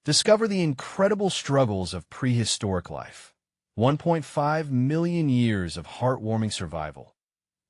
Discover the incredible struggles of prehistoric life. 1.5 million years of heartwarming survival.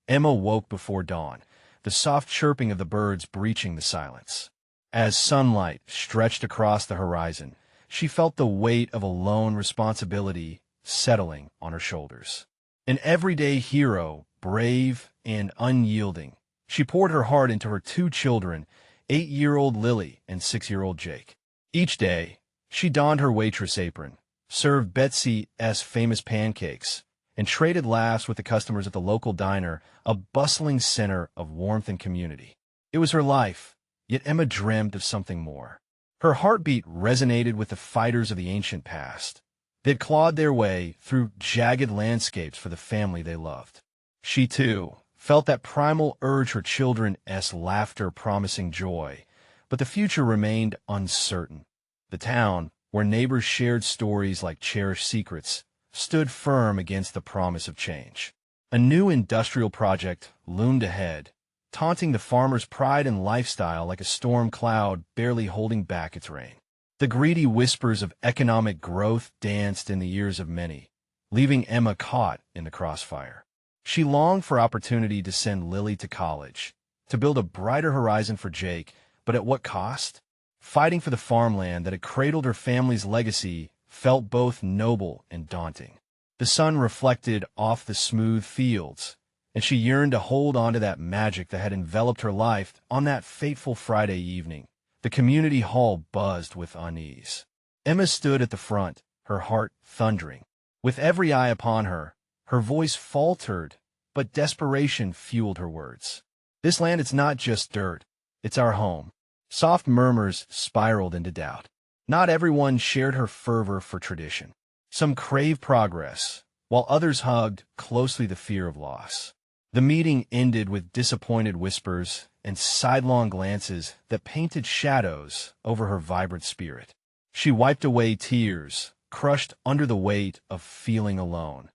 Emma woke before dawn, the soft chirping of the birds breaching the silence. As sunlight stretched across the horizon, she felt the weight of a lone responsibility settling on her shoulders. An everyday hero, brave and unyielding, she poured her heart into her two children, 8-year-old Lily and 6-year-old Jake. Each day, she donned her waitress apron, served Betsy's famous pancakes, and traded laughs with the customers at the local diner, a bustling center of warmth and community. It was her life, yet Emma dreamed of something more. Her heartbeat resonated with the fighters of the ancient past. They'd clawed their way through jagged landscapes for the family they loved. She, too, felt that primal urge, her children's laughter promising joy, but the future remained uncertain. The town, where neighbors shared stories like cherished secrets, stood firm against the promise of change. A new industrial project loomed ahead, taunting the farmer's pride and lifestyle like a storm cloud barely holding back its rain. The greedy whispers of economic growth danced in the ears of many, leaving Emma caught in the crossfire. She longed for opportunity to send Lily to college, to build a brighter horizon for Jake, but at what cost? Fighting for the farmland that had cradled her family's legacy felt both noble and daunting. The sun reflected off the smooth fields, and she yearned to hold on to that magic that had enveloped her life. On that fateful Friday evening, the community hall buzzed with unease. Emma stood at the front, her heart thundering. With every eye upon her, her voice faltered, but desperation fueled her words. "This land, it's not just dirt, it's our home." Soft murmurs spiraled into doubt. Not everyone shared her fervor for tradition. Some craved progress, while others hugged closely the fear of loss. The meeting ended with disappointed whispers and sidelong glances that painted shadows over her vibrant spirit. She wiped away tears, crushed under the weight of feeling alone.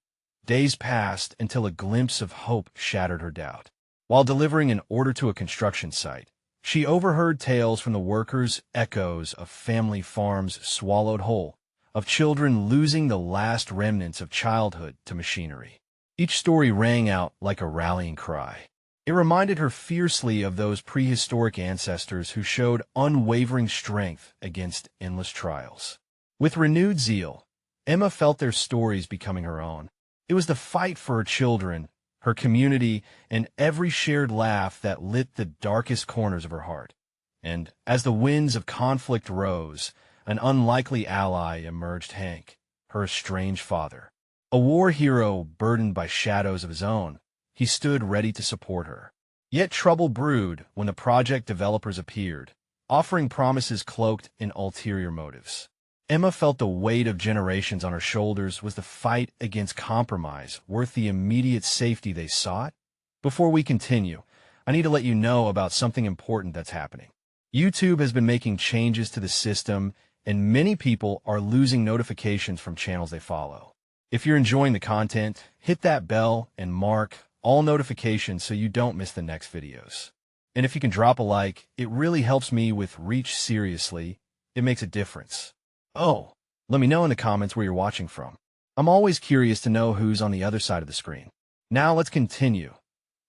Days passed until a glimpse of hope shattered her doubt. While delivering an order to a construction site, she overheard tales from the workers, echoes of family farms swallowed whole, of children losing the last remnants of childhood to machinery. Each story rang out like a rallying cry. It reminded her fiercely of those prehistoric ancestors who showed unwavering strength against endless trials. With renewed zeal, Emma felt their stories becoming her own. It was the fight for her children, her community, and every shared laugh that lit the darkest corners of her heart. And as the winds of conflict rose, an unlikely ally emerged: Hank, her estranged father. A war hero burdened by shadows of his own, he stood ready to support her. Yet trouble brewed when the project developers appeared, offering promises cloaked in ulterior motives. Emma felt the weight of generations on her shoulders. Was the fight against compromise worth the immediate safety they sought? Before we continue, I need to let you know about something important that's happening. YouTube has been making changes to the system, and many people are losing notifications from channels they follow. If you're enjoying the content, hit that bell and mark all notifications so you don't miss the next videos. And if you can drop a like, it really helps me with reach. Seriously, it makes a difference. Oh, let me know in the comments where you're watching from. I'm always curious to know who's on the other side of the screen. Now let's continue.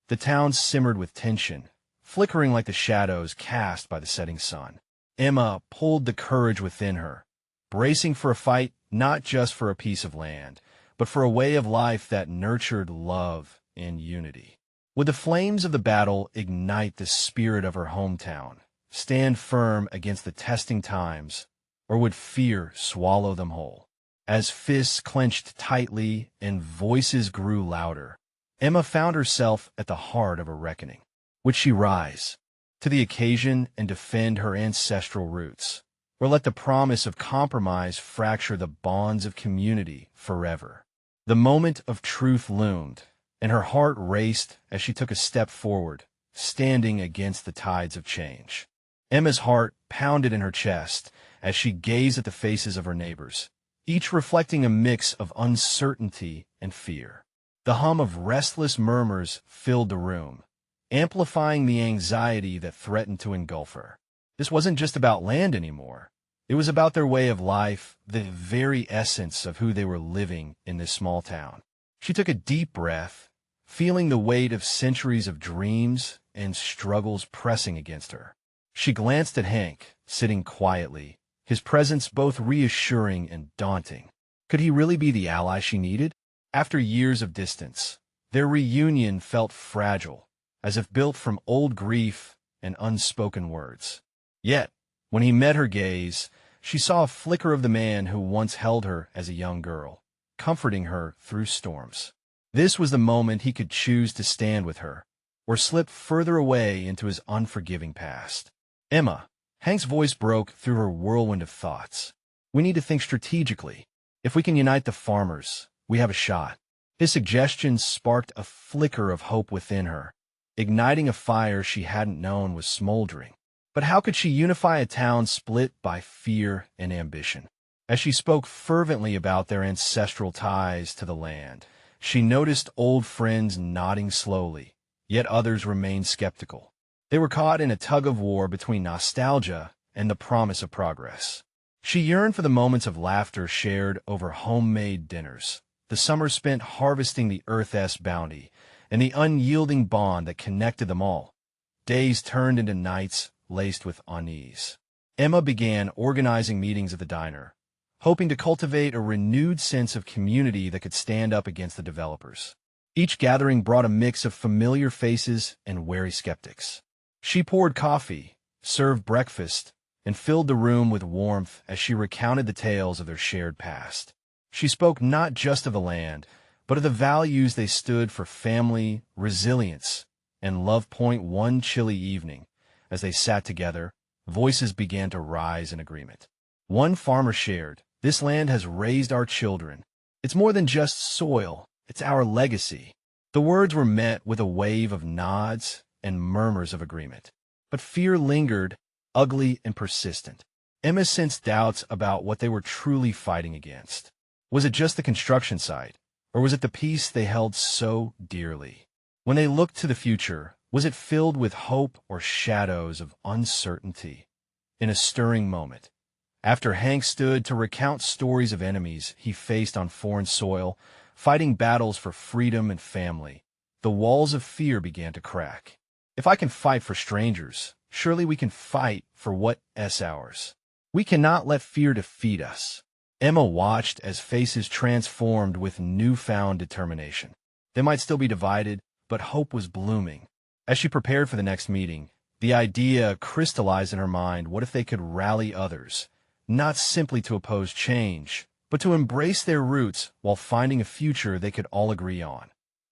The town simmered with tension, flickering like the shadows cast by the setting sun. Emma pulled the courage within her, bracing for a fight not just for a piece of land, but for a way of life that nurtured love and unity. Would the flames of the battle ignite the spirit of her hometown, stand firm against the testing times, or would fear swallow them whole? As fists clenched tightly and voices grew louder, Emma found herself at the heart of a reckoning. Would she rise to the occasion and defend her ancestral roots, or let the promise of compromise fracture the bonds of community forever? The moment of truth loomed, and her heart raced as she took a step forward, standing against the tides of change. Emma's heart pounded in her chest as she gazed at the faces of her neighbors, each reflecting a mix of uncertainty and fear. The hum of restless murmurs filled the room, amplifying the anxiety that threatened to engulf her. This wasn't just about land anymore. It was about their way of life, the very essence of who they were living in this small town. She took a deep breath, feeling the weight of centuries of dreams and struggles pressing against her. She glanced at Hank, sitting quietly, his presence both reassuring and daunting. Could he really be the ally she needed? After years of distance, their reunion felt fragile, as if built from old grief and unspoken words. Yet, when he met her gaze, she saw a flicker of the man who once held her as a young girl, comforting her through storms. This was the moment he could choose to stand with her, or slip further away into his unforgiving past. Emma, Hank's voice broke through her whirlwind of thoughts. We need to think strategically. If we can unite the farmers, we have a shot. His suggestion sparked a flicker of hope within her, igniting a fire she hadn't known was smoldering. But how could she unify a town split by fear and ambition? As she spoke fervently about their ancestral ties to the land, she noticed old friends nodding slowly, yet others remained skeptical. They were caught in a tug-of-war between nostalgia and the promise of progress. She yearned for the moments of laughter shared over homemade dinners, the summer spent harvesting the earth's bounty, and the unyielding bond that connected them all. Days turned into nights laced with unease. Emma began organizing meetings at the diner, hoping to cultivate a renewed sense of community that could stand up against the developers. Each gathering brought a mix of familiar faces and wary skeptics. She poured coffee, served breakfast, and filled the room with warmth as she recounted the tales of their shared past. She spoke not just of the land, but of the values they stood for: family, resilience, and love. One chilly evening, as they sat together, voices began to rise in agreement. One farmer shared, "This land has raised our children. It's more than just soil, it's our legacy." The words were met with a wave of nods and murmurs of agreement. But fear lingered, ugly and persistent. Emma sensed doubts about what they were truly fighting against. Was it just the construction site, or was it the peace they held so dearly? When they looked to the future, was it filled with hope or shadows of uncertainty? In a stirring moment, after Hank stood to recount stories of enemies he faced on foreign soil, fighting battles for freedom and family, the walls of fear began to crack. If I can fight for strangers, surely we can fight for what's ours. We cannot let fear defeat us. Emma watched as faces transformed with newfound determination. They might still be divided, but hope was blooming. As she prepared for the next meeting, the idea crystallized in her mind: what if they could rally others, not simply to oppose change, but to embrace their roots while finding a future they could all agree on?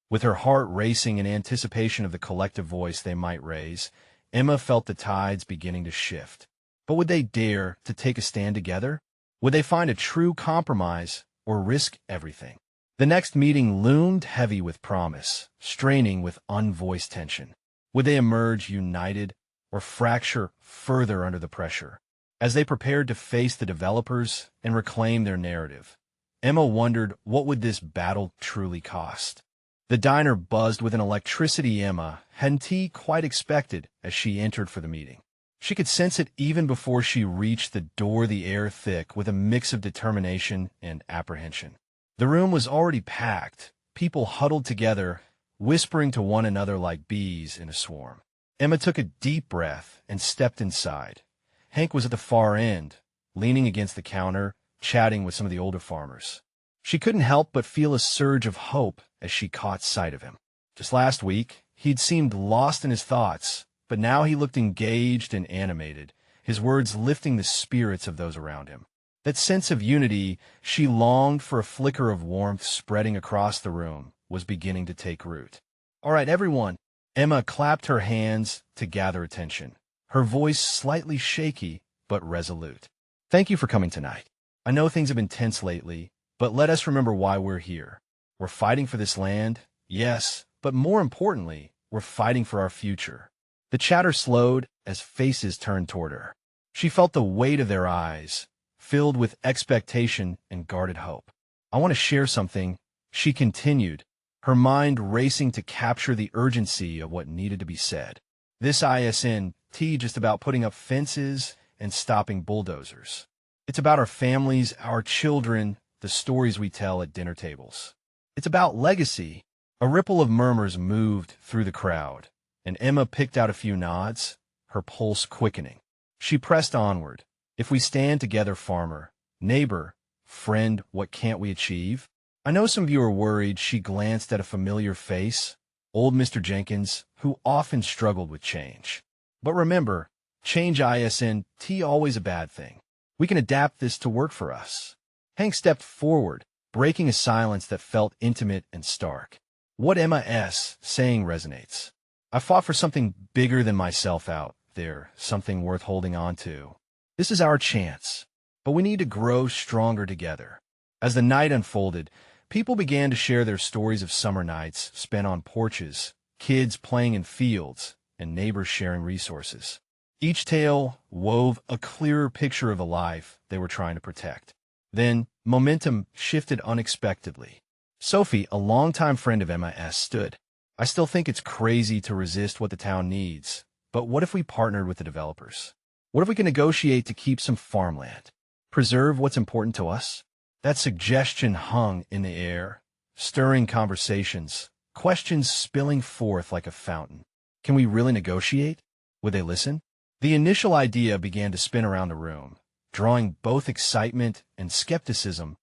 With her heart racing in anticipation of the collective voice they might raise, Emma felt the tides beginning to shift. But would they dare to take a stand together? Would they find a true compromise, or risk everything? The next meeting loomed heavy with promise, straining with unvoiced tension. Would they emerge united, or fracture further under the pressure? As they prepared to face the developers and reclaim their narrative, Emma wondered, what would this battle truly cost? The diner buzzed with an electricity Emma hadn't quite expected as she entered for the meeting. She could sense it even before she reached the door, the air thick with a mix of determination and apprehension. The room was already packed, people huddled together, whispering to one another like bees in a swarm. Emma took a deep breath and stepped inside. Hank was at the far end, leaning against the counter, chatting with some of the older farmers. She couldn't help but feel a surge of hope as she caught sight of him. Just last week, he'd seemed lost in his thoughts, but now he looked engaged and animated, his words lifting the spirits of those around him. That sense of unity she longed for, a flicker of warmth spreading across the room, was beginning to take root. "All right, everyone." Emma clapped her hands to gather attention, her voice slightly shaky but resolute. "Thank you for coming tonight. I know things have been tense lately, but let us remember why we're here. We're fighting for this land, yes, but more importantly, we're fighting for our future." The chatter slowed as faces turned toward her. She felt the weight of their eyes, filled with expectation and guarded hope. "I want to share something," she continued, her mind racing to capture the urgency of what needed to be said. "This isn't just about putting up fences and stopping bulldozers. It's about our families, our children, the stories we tell at dinner tables. It's about legacy. A ripple of murmurs moved through the crowd, and Emma picked out a few nods, her pulse quickening. She pressed onward. If we stand together, farmer, neighbor, friend, what can't we achieve? I know some of you are worried. She glanced at a familiar face, old Mr. Jenkins, who often struggled with change. But remember, change isn't always a bad thing. We can adapt this to work for us. Hank stepped forward, breaking a silence that felt intimate and stark. What Emma's saying resonates. I fought for something bigger than myself out there, something worth holding on to. This is our chance, but we need to grow stronger together. As the night unfolded, people began to share their stories of summer nights spent on porches, kids playing in fields, and neighbors sharing resources. Each tale wove a clearer picture of a life they were trying to protect. Then, momentum shifted unexpectedly. Sophie, a longtime friend of Emma's, stood. I still think it's crazy to resist what the town needs, but what if we partnered with the developers? What if we can negotiate to keep some farmland? Preserve what's important to us? That suggestion hung in the air, stirring conversations, questions spilling forth like a fountain. Can we really negotiate? Would they listen? The initial idea began to spin around the room, drawing both excitement and skepticism.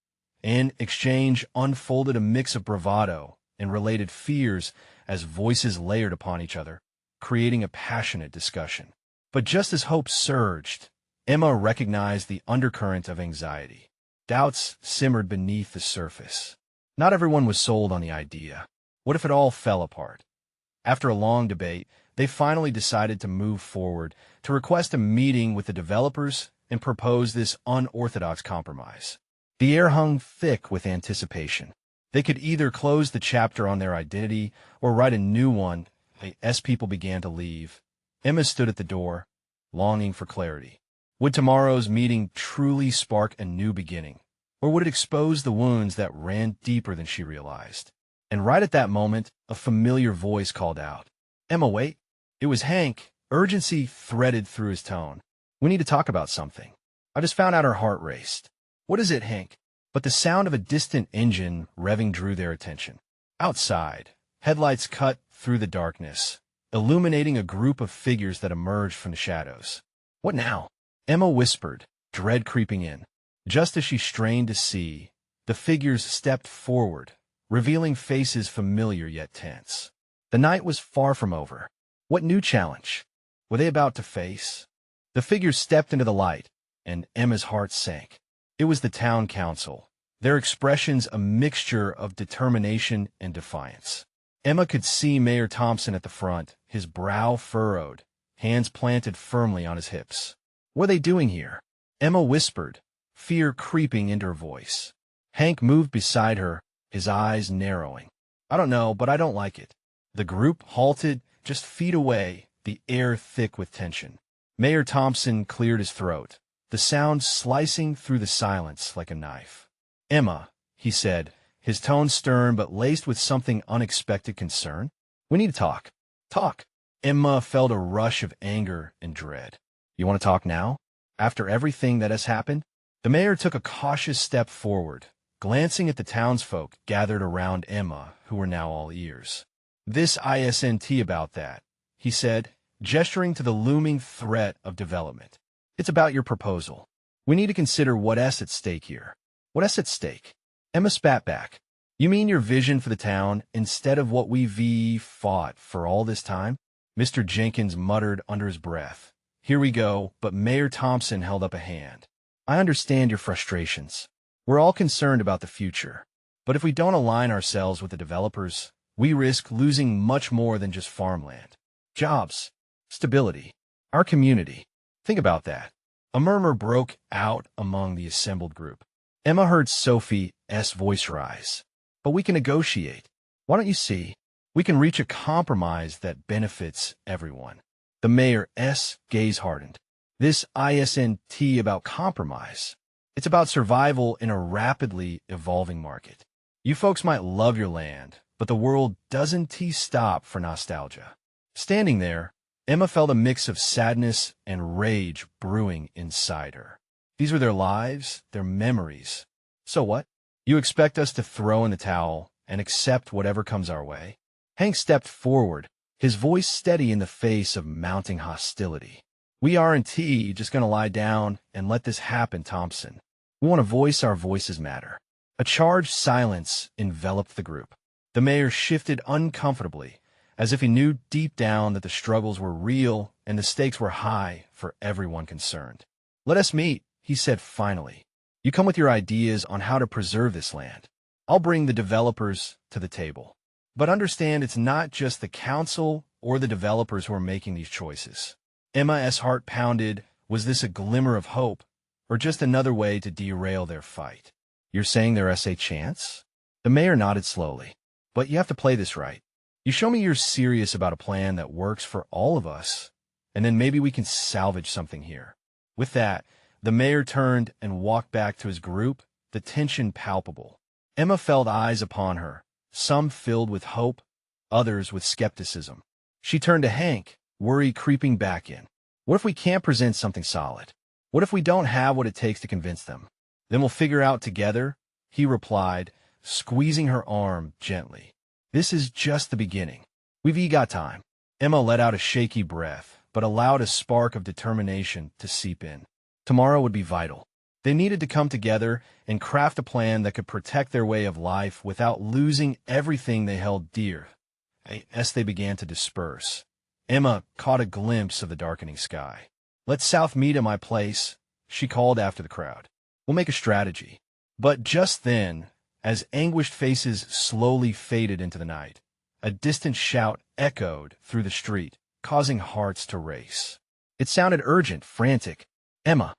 In exchange unfolded a mix of bravado and related fears as voices layered upon each other, creating a passionate discussion. But just as hope surged, Emma recognized the undercurrent of anxiety. Doubts simmered beneath the surface. Not everyone was sold on the idea. What if it all fell apart? After a long debate, they finally decided to move forward, to request a meeting with the developers and propose this unorthodox compromise. The air hung thick with anticipation. They could either close the chapter on their identity or write a new one. As people began to leave, Emma stood at the door, longing for clarity. Would tomorrow's meeting truly spark a new beginning, or would it expose the wounds that ran deeper than she realized? And right at that moment, a familiar voice called out, "Emma, wait." It was Hank. Urgency threaded through his tone. "We need to talk about something." I just found out her heart raced. "What is it, Hank?" But the sound of a distant engine revving drew their attention. Outside, headlights cut through the darkness, illuminating a group of figures that emerged from the shadows. "What now?" Emma whispered, dread creeping in. Just as she strained to see, the figures stepped forward, revealing faces familiar yet tense. The night was far from over. What new challenge were they about to face? The figures stepped into the light, and Emma's heart sank. It was the town council, their expressions a mixture of determination and defiance. Emma could see Mayor Thompson at the front, his brow furrowed, hands planted firmly on his hips. "What are they doing here?" Emma whispered, fear creeping into her voice. Hank moved beside her, his eyes narrowing. "I don't know, but I don't like it." The group halted just feet away, the air thick with tension. Mayor Thompson cleared his throat, the sound slicing through the silence like a knife. "Emma," he said, his tone stern but laced with something unexpected concern. "We need to talk." "Talk." Emma felt a rush of anger and dread. "You want to talk now? After everything that has happened?" The mayor took a cautious step forward, glancing at the townsfolk gathered around Emma, who were now all ears. "This isn't about that," he said, gesturing to the looming threat of development. "It's about your proposal. We need to consider what's at stake here." "What's at stake?" Emma spat back. "You mean your vision for the town instead of what we've fought for all this time?" Mr. Jenkins muttered under his breath. "Here we go," but Mayor Thompson held up a hand. "I understand your frustrations. We're all concerned about the future. But if we don't align ourselves with the developers, we risk losing much more than just farmland. Jobs, stability, our community. Think about that." A murmur broke out among the assembled group. Emma heard Sophie's voice rise. "But we can negotiate. Why don't you see? We can reach a compromise that benefits everyone." The mayor's gaze hardened. "This isn't about compromise. It's about survival in a rapidly evolving market. You folks might love your land, but the world doesn't stop for nostalgia." Standing there, Emma felt a mix of sadness and rage brewing inside her. These were their lives, their memories. So what? You expect us to throw in the towel and accept whatever comes our way? Hank stepped forward, his voice steady in the face of mounting hostility. We aren't just going to lie down and let this happen, Thompson. We want to voice our voices matter. A charged silence enveloped the group. The mayor shifted uncomfortably, as if he knew deep down that the struggles were real and the stakes were high for everyone concerned. Let us meet, he said finally. You come with your ideas on how to preserve this land. I'll bring the developers to the table. But understand it's not just the council or the developers who are making these choices. Emma's heart pounded. Was this a glimmer of hope, or just another way to derail their fight? You're saying there's a chance? The mayor nodded slowly. But you have to play this right. You show me you're serious about a plan that works for all of us, and then maybe we can salvage something here. With that, the mayor turned and walked back to his group, the tension palpable. Emma felt eyes upon her, some filled with hope, others with skepticism. She turned to Hank, worry creeping back in. What if we can't present something solid? What if we don't have what it takes to convince them? Then we'll figure out together, he replied, squeezing her arm gently. This is just the beginning. We've got time. Emma let out a shaky breath, but allowed a spark of determination to seep in. Tomorrow would be vital. They needed to come together and craft a plan that could protect their way of life without losing everything they held dear. As they began to disperse, Emma caught a glimpse of the darkening sky. Let's South meet at my place, she called after the crowd. We'll make a strategy. But just then, as anguished faces slowly faded into the night, a distant shout echoed through the street, causing hearts to race. It sounded urgent, frantic. Emma.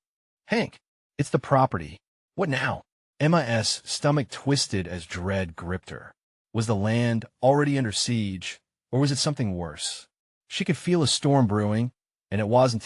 Hank. It's the property. What now? Emma's stomach twisted as dread gripped her. Was the land already under siege, or was it something worse? She could feel a storm brewing, and it wasn't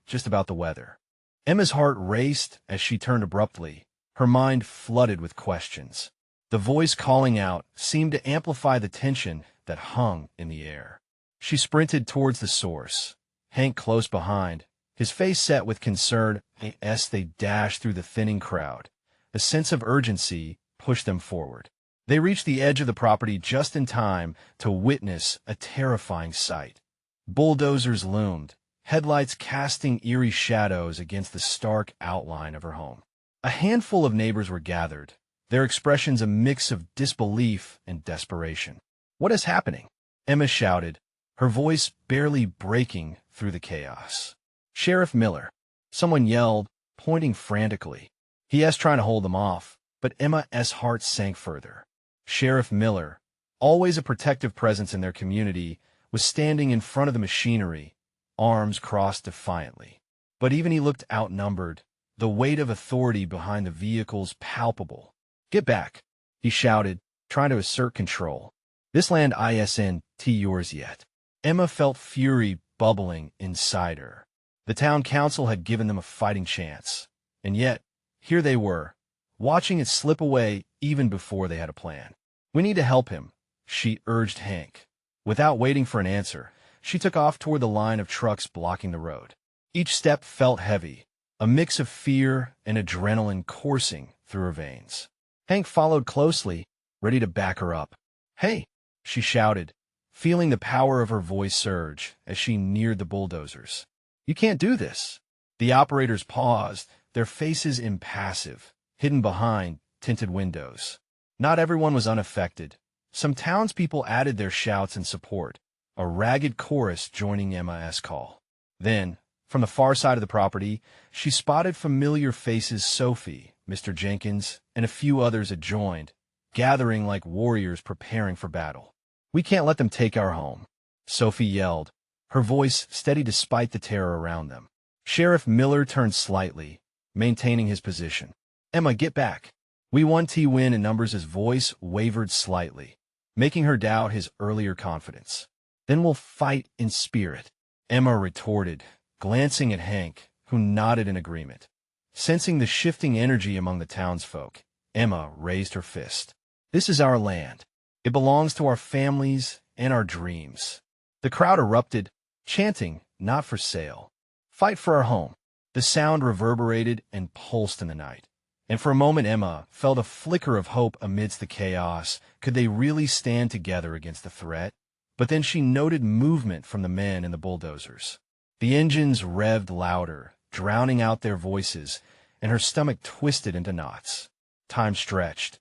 just about the weather. Emma's heart raced as she turned abruptly, her mind flooded with questions. The voice calling out seemed to amplify the tension that hung in the air. She sprinted towards the source, Hank close behind, his face set with concern. As they dashed through the thinning crowd, a sense of urgency pushed them forward. They reached the edge of the property just in time to witness a terrifying sight. Bulldozers loomed, headlights casting eerie shadows against the stark outline of her home. A handful of neighbors were gathered, their expressions a mix of disbelief and desperation. What is happening? Emma shouted, her voice barely breaking through the chaos. Sheriff Miller. Someone yelled, pointing frantically. He trying to hold them off, but Emma's heart sank further. Sheriff Miller, always a protective presence in their community, was standing in front of the machinery, arms crossed defiantly. But even he looked outnumbered, the weight of authority behind the vehicles palpable. Get back, he shouted, trying to assert control. This land isn't yours yet. Emma felt fury bubbling inside her. The town council had given them a fighting chance, and yet, here they were, watching it slip away even before they had a plan. We need to help him, she urged Hank. Without waiting for an answer, she took off toward the line of trucks blocking the road. Each step felt heavy, a mix of fear and adrenaline coursing through her veins. Hank followed closely, ready to back her up. Hey, she shouted, feeling the power of her voice surge as she neared the bulldozers. You can't do this. The operators paused, their faces impassive, hidden behind tinted windows. Not everyone was unaffected. Some townspeople added their shouts in support, a ragged chorus joining Emma's call. Then, from the far side of the property, she spotted familiar faces. Sophie, Mr. Jenkins, and a few others had joined, gathering like warriors preparing for battle. We can't let them take our home, Sophie yelled, her voice steady despite the terror around them. Sheriff Miller turned slightly, maintaining his position. Emma, get back. We want to win in numbers. His voice wavered slightly, making her doubt his earlier confidence. Then we'll fight in spirit, Emma retorted, glancing at Hank, who nodded in agreement. Sensing the shifting energy among the townsfolk, Emma raised her fist. This is our land. It belongs to our families and our dreams. The crowd erupted, chanting, not for sale. Fight for our home. The sound reverberated and pulsed in the night. And for a moment Emma felt a flicker of hope amidst the chaos. Could they really stand together against the threat? But then she noted movement from the men in the bulldozers. The engines revved louder, drowning out their voices, and her stomach twisted into knots. Time stretched.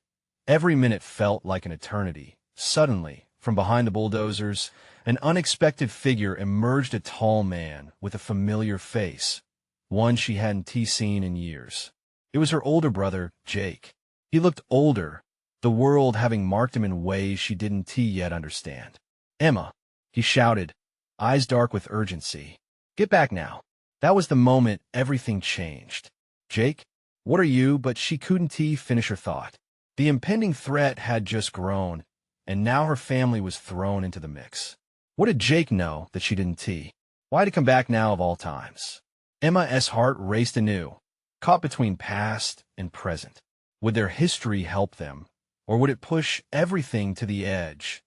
Every minute felt like an eternity. Suddenly, from behind the bulldozers, an unexpected figure emerged, a tall man with a familiar face, one she hadn't seen in years. It was her older brother, Jake. He looked older, the world having marked him in ways she didn't yet understand. "Emma," he shouted, eyes dark with urgency. "Get back now." That was the moment everything changed. "Jake, what are you?" But she couldn't finish her thought. The impending threat had just grown, and now her family was thrown into the mix. What did Jake know that she didn't? Why to come back now of all times? Emma's heart raced anew, caught between past and present. Would their history help them, or would it push everything to the edge?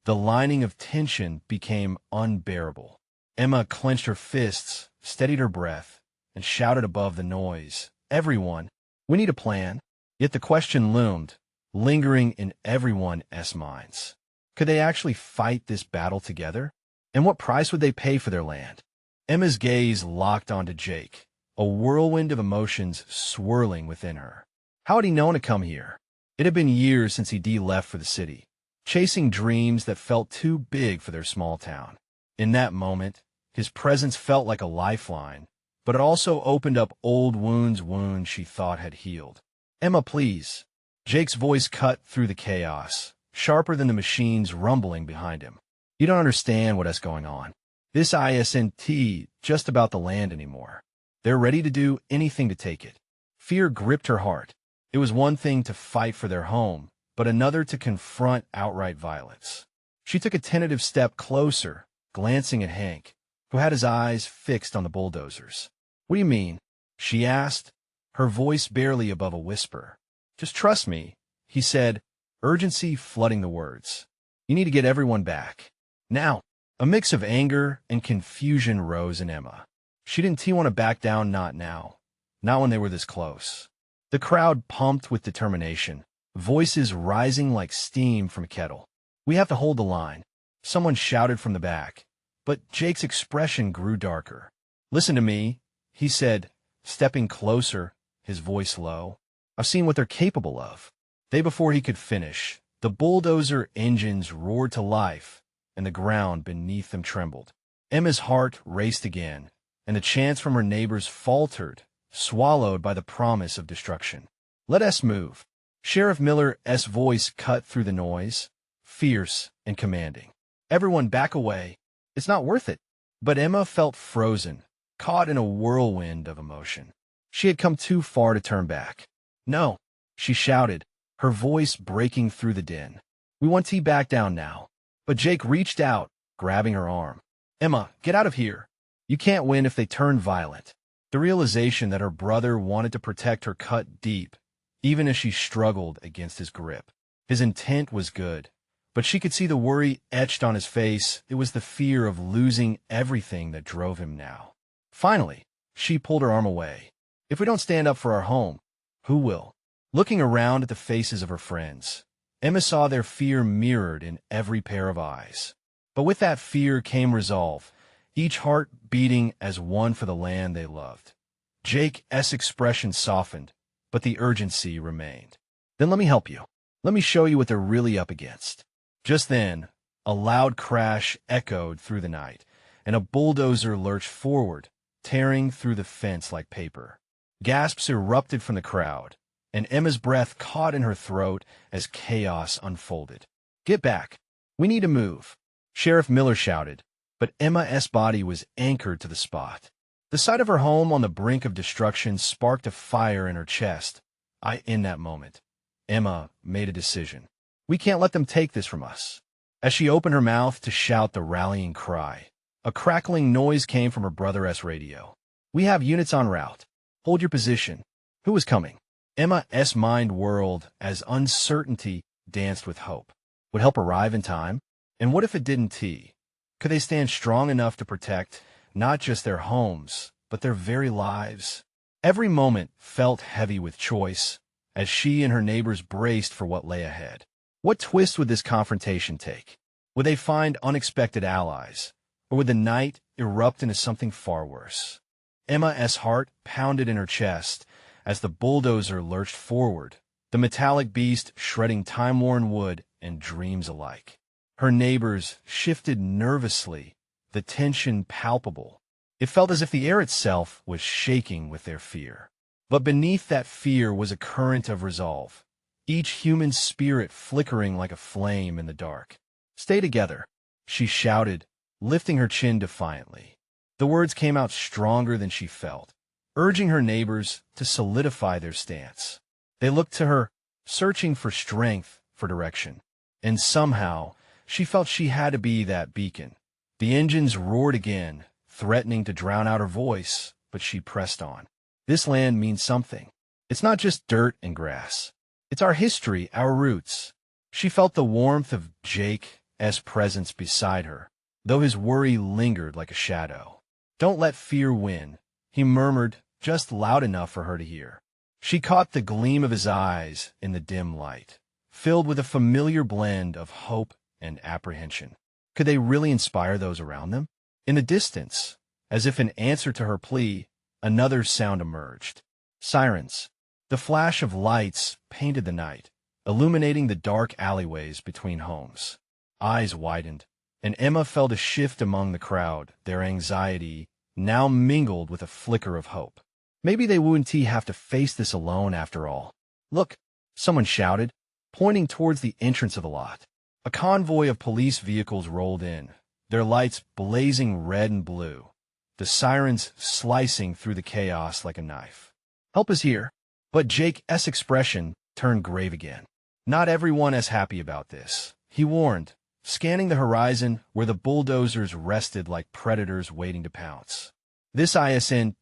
The lining of tension became unbearable. Emma clenched her fists, steadied her breath, and shouted above the noise, "Everyone, we need a plan." Yet the question loomed, lingering in everyone's minds. Could they actually fight this battle together? And what price would they pay for their land? Emma's gaze locked onto Jake, a whirlwind of emotions swirling within her. How had he known to come here? It had been years since he left for the city, chasing dreams that felt too big for their small town. In that moment, his presence felt like a lifeline, but it also opened up old wounds she thought had healed. "Emma, please." Jake's voice cut through the chaos, sharper than the machines rumbling behind him. "You don't understand what's going on. This isn't just about the land anymore. They're ready to do anything to take it." Fear gripped her heart. It was one thing to fight for their home, but another to confront outright violence. She took a tentative step closer, glancing at Hank, who had his eyes fixed on the bulldozers. "What do you mean?" she asked, her voice barely above a whisper. "Just trust me," he said, urgency flooding the words. "You need to get everyone back. Now." A mix of anger and confusion rose in Emma. She didn't want to back down, not now, not when they were this close. The crowd pumped with determination, voices rising like steam from a kettle. "We have to hold the line," someone shouted from the back, but Jake's expression grew darker. "Listen to me," he said, stepping closer, his voice low. "I've seen what they're capable of." Before he could finish, the bulldozer engines roared to life, and the ground beneath them trembled. Emma's heart raced again, and the chants from her neighbors faltered, swallowed by the promise of destruction. "Let us move." Sheriff Miller's voice cut through the noise, fierce and commanding. "Everyone back away. It's not worth it." But Emma felt frozen, caught in a whirlwind of emotion. She had come too far to turn back. "No," she shouted, her voice breaking through the din. "We want to back down now." But Jake reached out, grabbing her arm. "Emma, get out of here. You can't win if they turn violent." The realization that her brother wanted to protect her cut deep, even as she struggled against his grip. His intent was good, but she could see the worry etched on his face. It was the fear of losing everything that drove him now. Finally, she pulled her arm away. "If we don't stand up for our home, who will?" Looking around at the faces of her friends, Emma saw their fear mirrored in every pair of eyes. But with that fear came resolve, each heart beating as one for the land they loved. Jake's expression softened, but the urgency remained. "Then let me help you. Let me show you what they're really up against." Just then, a loud crash echoed through the night, and a bulldozer lurched forward, tearing through the fence like paper. Gasps erupted from the crowd, and Emma's breath caught in her throat as chaos unfolded. "Get back. We need to move," Sheriff Miller shouted, but Emma's body was anchored to the spot. The sight of her home on the brink of destruction sparked a fire in her chest. In that moment, Emma made a decision. We can't let them take this from us. As she opened her mouth to shout the rallying cry, a crackling noise came from her brother's radio. "We have units en route. Hold your position." Who was coming? Emma's mind whirled as uncertainty danced with hope. Would help arrive in time? And what if it didn't? Could they stand strong enough to protect not just their homes, but but their very lives. Every moment felt heavy with choice, as she and her neighbors braced for what lay ahead. What twist would this confrontation take? Would they find unexpected allies, or would the night erupt into something far worse? Emma's heart pounded in her chest as the bulldozer lurched forward, the metallic beast shredding time-worn wood and dreams alike. Her neighbors shifted nervously, the tension palpable. It felt as if the air itself was shaking with their fear. But beneath that fear was a current of resolve, each human spirit flickering like a flame in the dark. "Stay together," she shouted, lifting her chin defiantly. The words came out stronger than she felt, urging her neighbors to solidify their stance. They looked to her, searching for strength, for direction. And somehow, she felt she had to be that beacon. The engines roared again, threatening to drown out her voice, but she pressed on. This land means something. It's not just dirt and grass. It's our history, our roots. She felt the warmth of Jake's presence beside her, though his worry lingered like a shadow. "Don't let fear win," he murmured, just loud enough for her to hear. She caught the gleam of his eyes in the dim light, filled with a familiar blend of hope and apprehension. Could they really inspire those around them? In the distance, as if in answer to her plea, another sound emerged. Sirens. The flash of lights painted the night, illuminating the dark alleyways between homes. Eyes widened, and Emma felt a shift among the crowd, their anxiety now mingled with a flicker of hope. Maybe they wouldn't have to face this alone after all. "Look," someone shouted, pointing towards the entrance of the lot. A convoy of police vehicles rolled in, their lights blazing red and blue, the sirens slicing through the chaos like a knife. "Help is here." But Jake's expression turned grave again. "Not everyone is happy about this," he warned, scanning the horizon where the bulldozers rested like predators waiting to pounce. "This isn't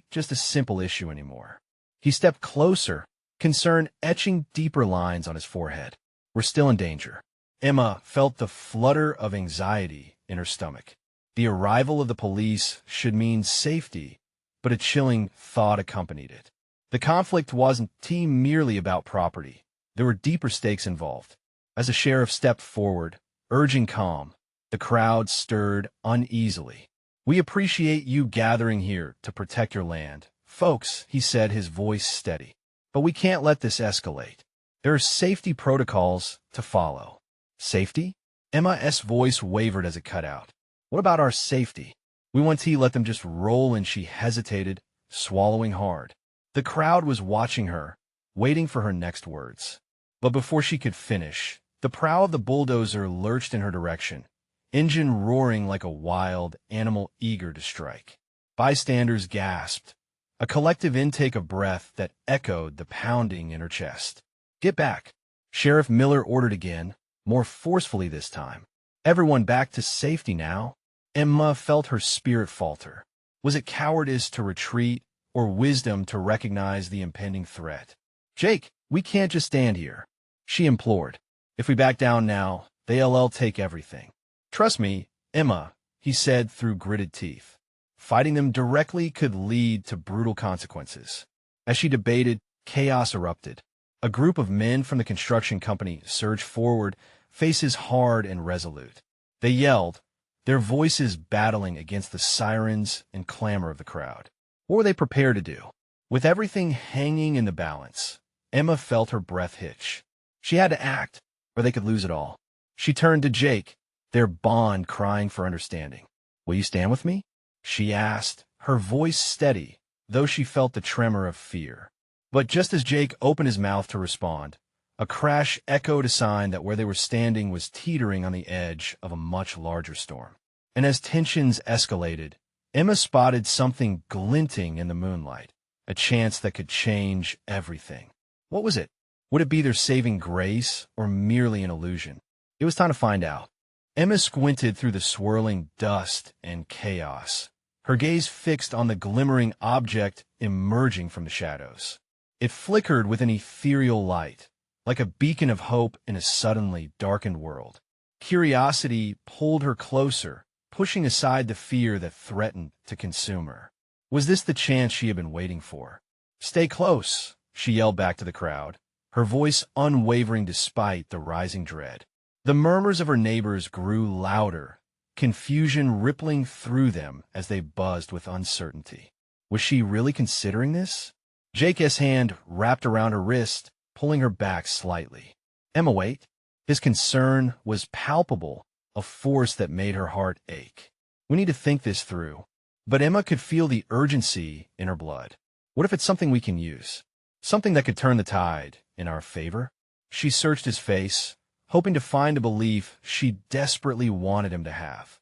just a simple issue anymore." He stepped closer, concern etching deeper lines on his forehead. "We're still in danger." Emma felt the flutter of anxiety in her stomach. The arrival of the police should mean safety, but a chilling thought accompanied it. The conflict wasn't merely about property. There were deeper stakes involved. As the sheriff stepped forward, urging calm, the crowd stirred uneasily. "We appreciate you gathering here to protect your land, folks," he said, his voice steady. "But we can't let this escalate. There are safety protocols to follow." "Safety?" Emma's voice wavered as it cut out. "What about our safety? We want to let them just roll," and she hesitated, swallowing hard. The crowd was watching her, waiting for her next words. But before she could finish, the prow of the bulldozer lurched in her direction, engine roaring like a wild animal eager to strike. Bystanders gasped, a collective intake of breath that echoed the pounding in her chest. "Get back," Sheriff Miller ordered again, more forcefully this time. "Everyone back to safety now." Emma felt her spirit falter. Was it cowardice to retreat, or wisdom to recognize the impending threat? "Jake, we can't just stand here," she implored. "If we back down now, they'll take everything." "Trust me, Emma," he said through gritted teeth. Fighting them directly could lead to brutal consequences. As she debated, chaos erupted. A group of men from the construction company surged forward, faces hard and resolute. They yelled, their voices battling against the sirens and clamor of the crowd. What were they prepared to do? With everything hanging in the balance, Emma felt her breath hitch. She had to act, or they could lose it all. She turned to Jake, their bond crying for understanding. "Will you stand with me?" she asked, her voice steady, though she felt the tremor of fear. But just as Jake opened his mouth to respond, a crash echoed a sign that where they were standing was teetering on the edge of a much larger storm. And as tensions escalated, Emma spotted something glinting in the moonlight, a chance that could change everything. What was it? Would it be their saving grace, or merely an illusion? It was time to find out. Emma squinted through the swirling dust and chaos, her gaze fixed on the glimmering object emerging from the shadows. It flickered with an ethereal light, like a beacon of hope in a suddenly darkened world. Curiosity pulled her closer, pushing aside the fear that threatened to consume her. Was this the chance she had been waiting for? "Stay close," she yelled back to the crowd, her voice unwavering despite the rising dread. The murmurs of her neighbors grew louder, confusion rippling through them as they buzzed with uncertainty. Was she really considering this? Jake's hand wrapped around her wrist, pulling her back slightly. "Emma, wait." His concern was palpable, a force that made her heart ache. "We need to think this through." But Emma could feel the urgency in her blood. What if it's something we can use? Something that could turn the tide in our favor? She searched his face, hoping to find a belief she desperately wanted him to have.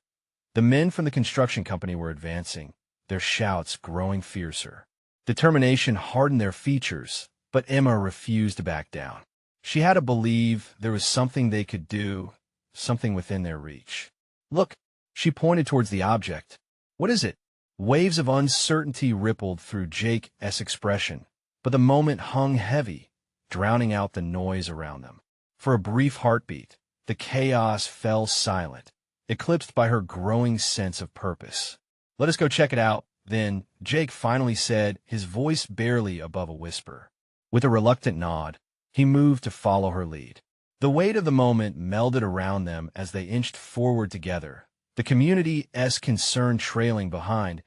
The men from the construction company were advancing, their shouts growing fiercer. Determination hardened their features, but Emma refused to back down. She had to believe there was something they could do, something within their reach. "Look," she pointed towards the object. "What is it?" Waves of uncertainty rippled through Jake's expression, but the moment hung heavy, drowning out the noise around them. For a brief heartbeat, the chaos fell silent, eclipsed by her growing sense of purpose. "Let us go check it out," then Jake finally said, his voice barely above a whisper. With a reluctant nod, he moved to follow her lead. The weight of the moment melded around them as they inched forward together, the community's concern trailing behind.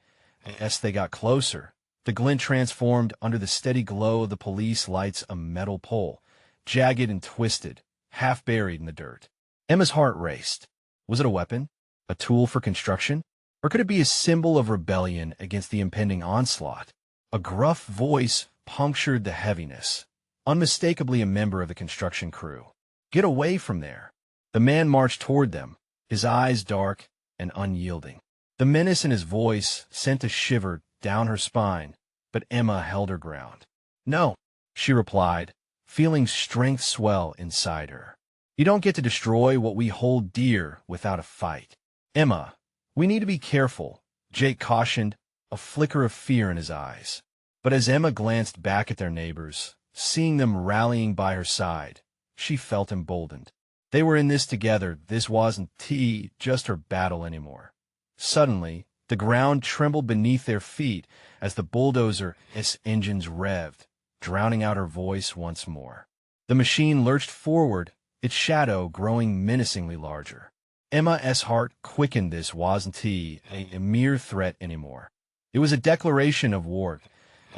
As they got closer, the glint transformed under the steady glow of the police lights a metal pole, jagged and twisted, half buried in the dirt. Emma's heart raced. Was it a weapon? A tool for construction? Or could it be a symbol of rebellion against the impending onslaught? A gruff voice punctured the heaviness, unmistakably a member of the construction crew. "Get away from there." The man marched toward them, his eyes dark and unyielding. The menace in his voice sent a shiver down her spine, but Emma held her ground. "No," she replied, feeling strength swell inside her. "You don't get to destroy what we hold dear without a fight." "Emma, we need to be careful," Jake cautioned, a flicker of fear in his eyes. But as Emma glanced back at their neighbors, seeing them rallying by her side, she felt emboldened. They were in this together. This wasn't just her battle anymore. Suddenly, the ground trembled beneath their feet as the bulldozer's engines revved, drowning out her voice once more. The machine lurched forward, its shadow growing menacingly larger. Emma's heart quickened. This wasn't a mere threat anymore. It was a declaration of war.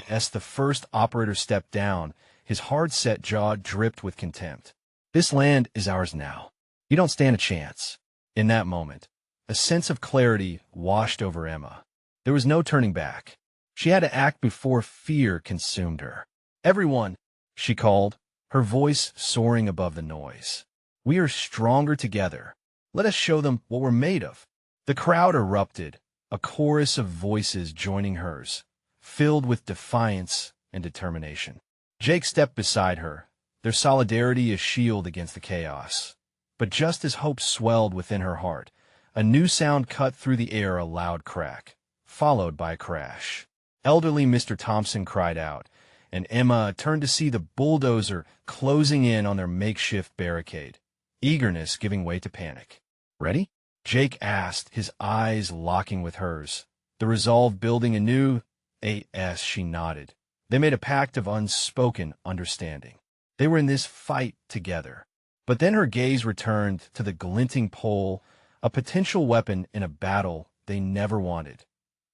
As the first operator stepped down, his hard-set jaw dripped with contempt. "This land is ours now. You don't stand a chance." In that moment, a sense of clarity washed over Emma. There was no turning back. She had to act before fear consumed her. "Everyone," she called, her voice soaring above the noise. "We are stronger together. Let us show them what we're made of." The crowd erupted, a chorus of voices joining hers, filled with defiance and determination. Jake stepped beside her, their solidarity a shield against the chaos. But just as hope swelled within her heart, a new sound cut through the air, a loud crack, followed by a crash. Elderly Mr. Thompson cried out, and Emma turned to see the bulldozer closing in on their makeshift barricade, eagerness giving way to panic. "Ready?" Jake asked, his eyes locking with hers, the resolve building anew. As she nodded. They made a pact of unspoken understanding. They were in this fight together. But then her gaze returned to the glinting pole, a potential weapon in a battle they never wanted.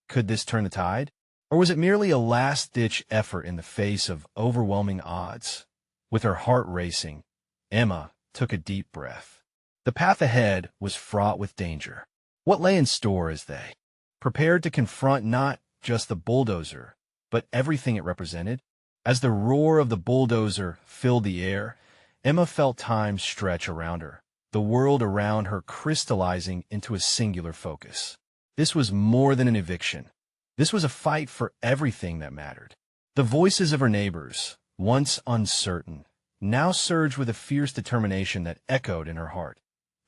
Could this turn the tide? Or was it merely a last-ditch effort in the face of overwhelming odds? With her heart racing, Emma took a deep breath. The path ahead was fraught with danger. What lay in store as they prepared to confront not just the bulldozer, but everything it represented? As the roar of the bulldozer filled the air, Emma felt time stretch around her, the world around her crystallizing into a singular focus. This was more than an eviction. This was a fight for everything that mattered. The voices of her neighbors, once uncertain, now surged with a fierce determination that echoed in her heart.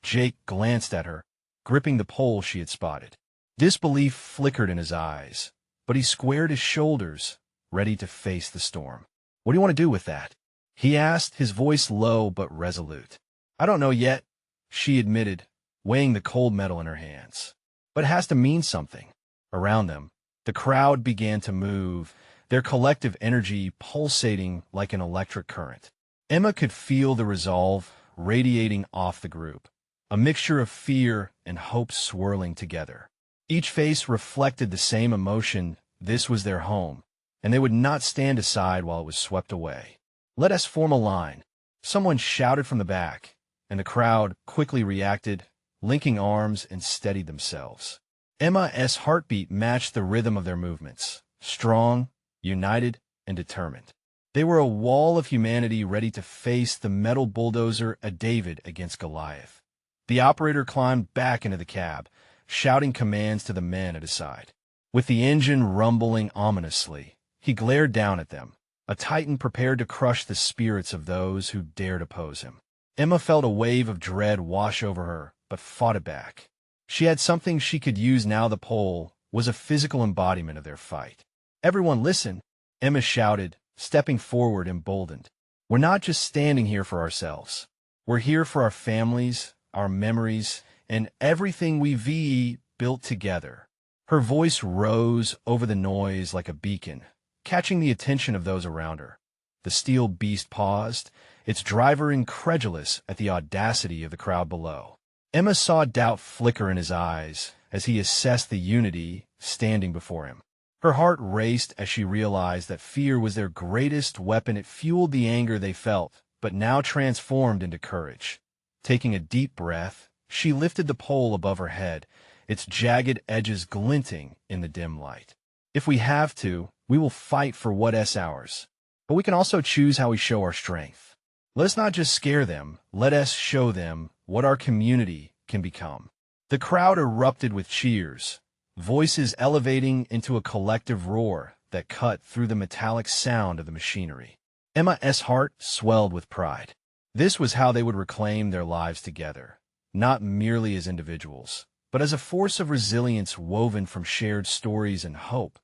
Jake glanced at her, gripping the pole she had spotted. Disbelief flickered in his eyes, but he squared his shoulders, ready to face the storm. "What do you want to do with that?" he asked, his voice low but resolute. "I don't know yet," she admitted, weighing the cold metal in her hands. "But it has to mean something." Around them, The crowd began to move, their collective energy pulsating like an electric current. Emma could feel the resolve radiating off the group, a mixture of fear and hope swirling together. Each face reflected the same emotion. This was their home, and they would not stand aside while it was swept away. "Let us form a line," someone shouted from the back, and the crowd quickly reacted, linking arms and steadied themselves. Emma's heartbeat matched the rhythm of their movements, strong, united, and determined. They were a wall of humanity ready to face the metal bulldozer, a David against Goliath. The operator climbed back into the cab, shouting commands to the men at his side. With the engine rumbling ominously, he glared down at them, a titan prepared to crush the spirits of those who dared oppose him. Emma felt a wave of dread wash over her, but fought it back. She had something she could use now. The pole was a physical embodiment of their fight. "Everyone listen," Emma shouted, stepping forward emboldened. "We're not just standing here for ourselves. We're here for our families, our memories, and everything we've built together." Her voice rose over the noise like a beacon, catching the attention of those around her. The steel beast paused, its driver incredulous at the audacity of the crowd below. Emma saw doubt flicker in his eyes as he assessed the unity standing before him. Her heart raced as she realized that fear was their greatest weapon. It fueled the anger they felt, but now transformed into courage. Taking a deep breath, she lifted the pole above her head, its jagged edges glinting in the dim light. "If we have to, we will fight for what's ours. But we can also choose how we show our strength. Let us not just scare them, let us show them what our community can become." The crowd erupted with cheers, voices elevating into a collective roar that cut through the metallic sound of the machinery. Emma's heart swelled with pride. This was how they would reclaim their lives together, not merely as individuals, but as a force of resilience woven from shared stories and hope.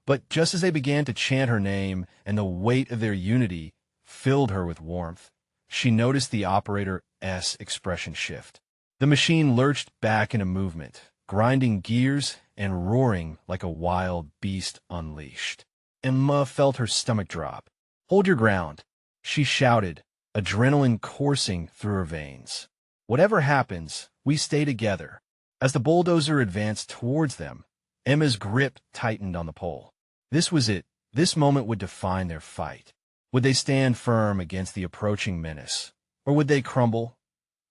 But just as they began to chant her name and the weight of their unity filled her with warmth, she noticed the operator's expression shift. The machine lurched back into movement, grinding gears and roaring like a wild beast unleashed. Emma felt her stomach drop. "Hold your ground," she shouted, adrenaline coursing through her veins. "Whatever happens, we stay together." As the bulldozer advanced towards them, Emma's grip tightened on the pole. This was it. This moment would define their fight. Would they stand firm against the approaching menace, or would they crumble?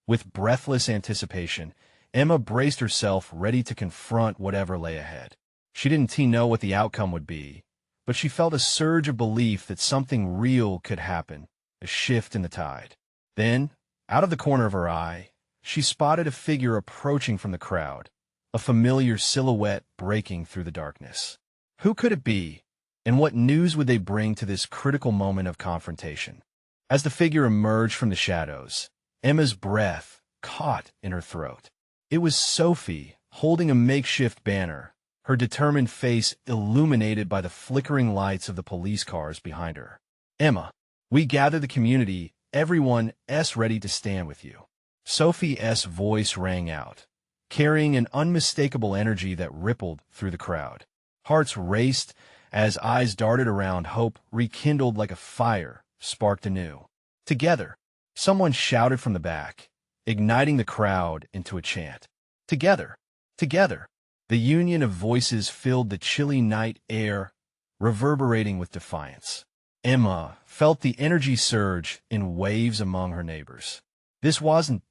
With breathless anticipation, Emma braced herself, ready to confront whatever lay ahead. She didn't know what the outcome would be, but she felt a surge of belief that something real could happen, a shift in the tide. Then, out of the corner of her eye, she spotted a figure approaching from the crowd, a familiar silhouette breaking through the darkness. Who could it be, and what news would they bring to this critical moment of confrontation? As the figure emerged from the shadows, Emma's breath caught in her throat. It was Sophie, holding a makeshift banner, her determined face illuminated by the flickering lights of the police cars behind her. "Emma, we gather the community, everyone's ready to stand with you." Sophie's voice rang out, carrying an unmistakable energy that rippled through the crowd. Hearts raced as eyes darted around. Hope, rekindled like a fire, sparked anew. "Together," someone shouted from the back, igniting the crowd into a chant. "Together! Together!" The union of voices filled the chilly night air, reverberating with defiance. Emma felt the energy surge in waves among her neighbors. This wasn't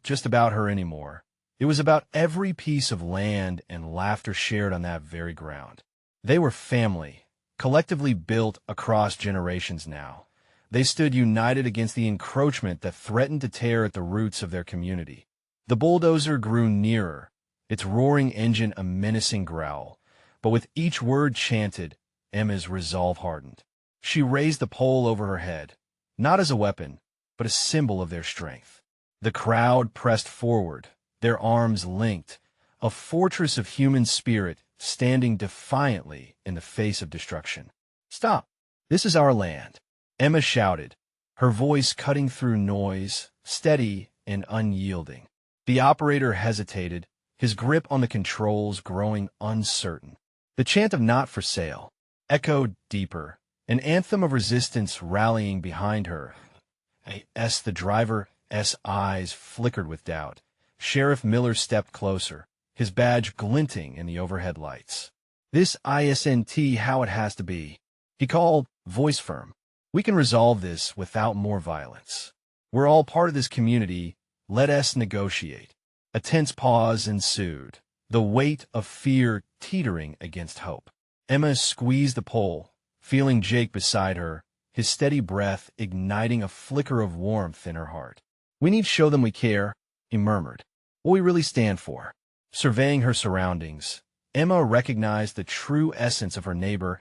just about her anymore. It was about every piece of land and laughter shared on that very ground. They were family, collectively built across generations now. They stood united against the encroachment that threatened to tear at the roots of their community. The bulldozer grew nearer, its roaring engine a menacing growl, but with each word chanted, Emma's resolve hardened. She raised the pole over her head, not as a weapon, but a symbol of their strength. The crowd pressed forward, their arms linked, a fortress of human spirit standing defiantly in the face of destruction. "Stop! This is our land," Emma shouted, her voice cutting through noise, steady and unyielding. The operator hesitated, his grip on the controls growing uncertain. The chant of "not for sale" echoed deeper, an anthem of resistance rallying behind her. The driver's eyes flickered with doubt. Sheriff Miller stepped closer, his badge glinting in the overhead lights. "This isn't how it has to be," he called, voice firm. "We can resolve this without more violence. We're all part of this community. Let us negotiate." A tense pause ensued, the weight of fear teetering against hope. Emma squeezed the pole, feeling Jake beside her, his steady breath igniting a flicker of warmth in her heart. "We need to show them we care," he murmured. "What we really stand for." Surveying her surroundings, Emma recognized the true essence of her neighbor's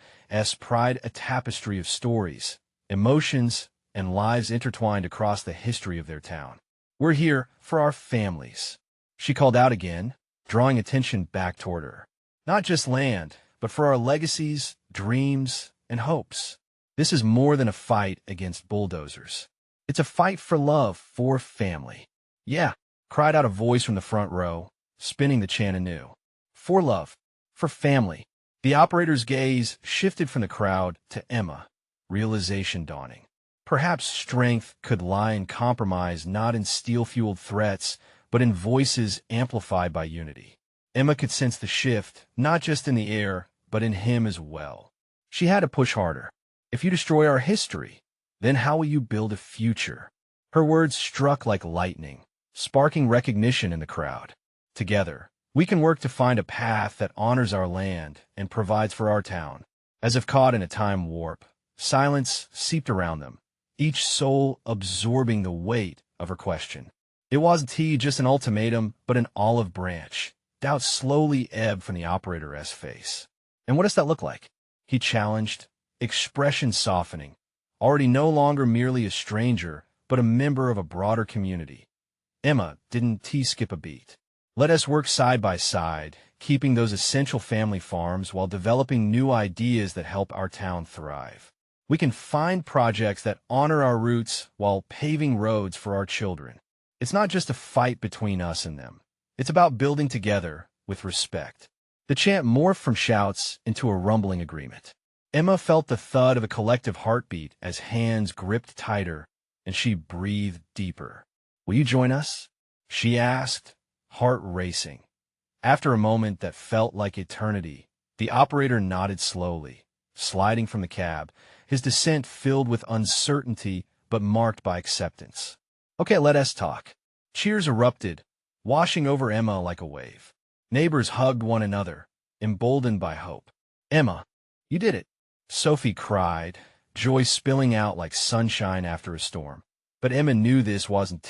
pride, a tapestry of stories, emotions, and lives intertwined across the history of their town. "We're here for our families," she called out again, drawing attention back toward her. "Not just land, but for our legacies, dreams, and hopes. This is more than a fight against bulldozers. It's a fight for love, for family." "Yeah," cried out a voice from the front row, spinning the chant anew. "For love, for family." The operator's gaze shifted from the crowd to Emma, realization dawning. Perhaps strength could lie in compromise, not in steel-fueled threats, but in voices amplified by unity. Emma could sense the shift, not just in the air, but in him as well. She had to push harder. "If you destroy our history, then how will you build a future?" Her words struck like lightning, sparking recognition in the crowd. "Together, we can work to find a path that honors our land and provides for our town." As if caught in a time warp, silence seeped around them, each soul absorbing the weight of her question. It wasn't just an ultimatum, but an olive branch. Doubt slowly ebbed from the operator's face. "And what does that look like?" he challenged, expression softening, already no longer merely a stranger, but a member of a broader community. Emma didn't skip a beat. "Let us work side by side, keeping those essential family farms while developing new ideas that help our town thrive. We can find projects that honor our roots while paving roads for our children. It's not just a fight between us and them. It's about building together with respect." The chant morphed from shouts into a rumbling agreement. Emma felt the thud of a collective heartbeat as hands gripped tighter, and she breathed deeper. "Will you join us?" she asked, heart racing. After a moment that felt like eternity, the operator nodded slowly, sliding from the cab, his descent filled with uncertainty but marked by acceptance. "Okay, let us talk." Cheers erupted, washing over Emma like a wave. Neighbors hugged one another, emboldened by hope. "Emma, you did it!" Sophie cried, joy spilling out like sunshine after a storm. But Emma knew this wasn't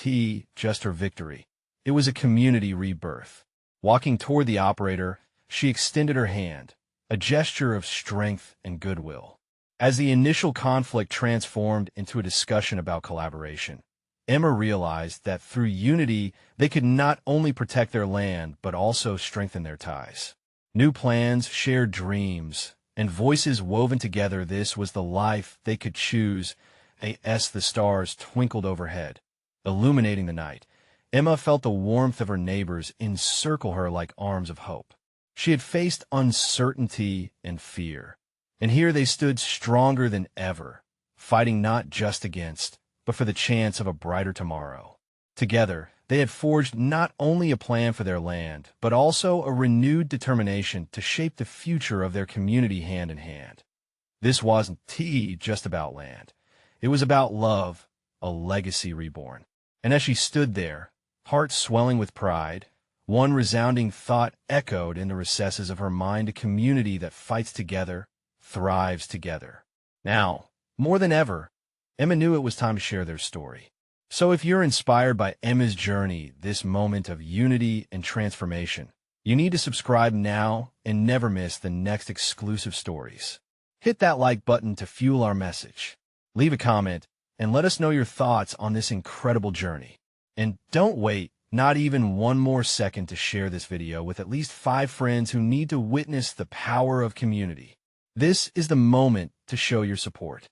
just her victory. It was a community rebirth. Walking toward the operator, she extended her hand, a gesture of strength and goodwill. As the initial conflict transformed into a discussion about collaboration, Emma realized that through unity, they could not only protect their land, but also strengthen their ties. New plans, shared dreams, and voices woven together, this was the life they could choose. As the stars twinkled overhead, illuminating the night, Emma felt the warmth of her neighbors encircle her like arms of hope. She had faced uncertainty and fear, and here they stood stronger than ever, fighting not just against, but for the chance of a brighter tomorrow. Together, they had forged not only a plan for their land, but also a renewed determination to shape the future of their community hand in hand. This wasn't just about land. It was about love, a legacy reborn. And as she stood there, heart swelling with pride, one resounding thought echoed in the recesses of her mind: a community that fights together, thrives together. Now, more than ever, Emma knew it was time to share their story. So if you're inspired by Emma's journey, this moment of unity and transformation, you need to subscribe now and never miss the next exclusive stories. Hit that like button to fuel our message. Leave a comment and let us know your thoughts on this incredible journey. And don't wait, not even one more second, to share this video with at least 5 friends who need to witness the power of community. This is the moment to show your support.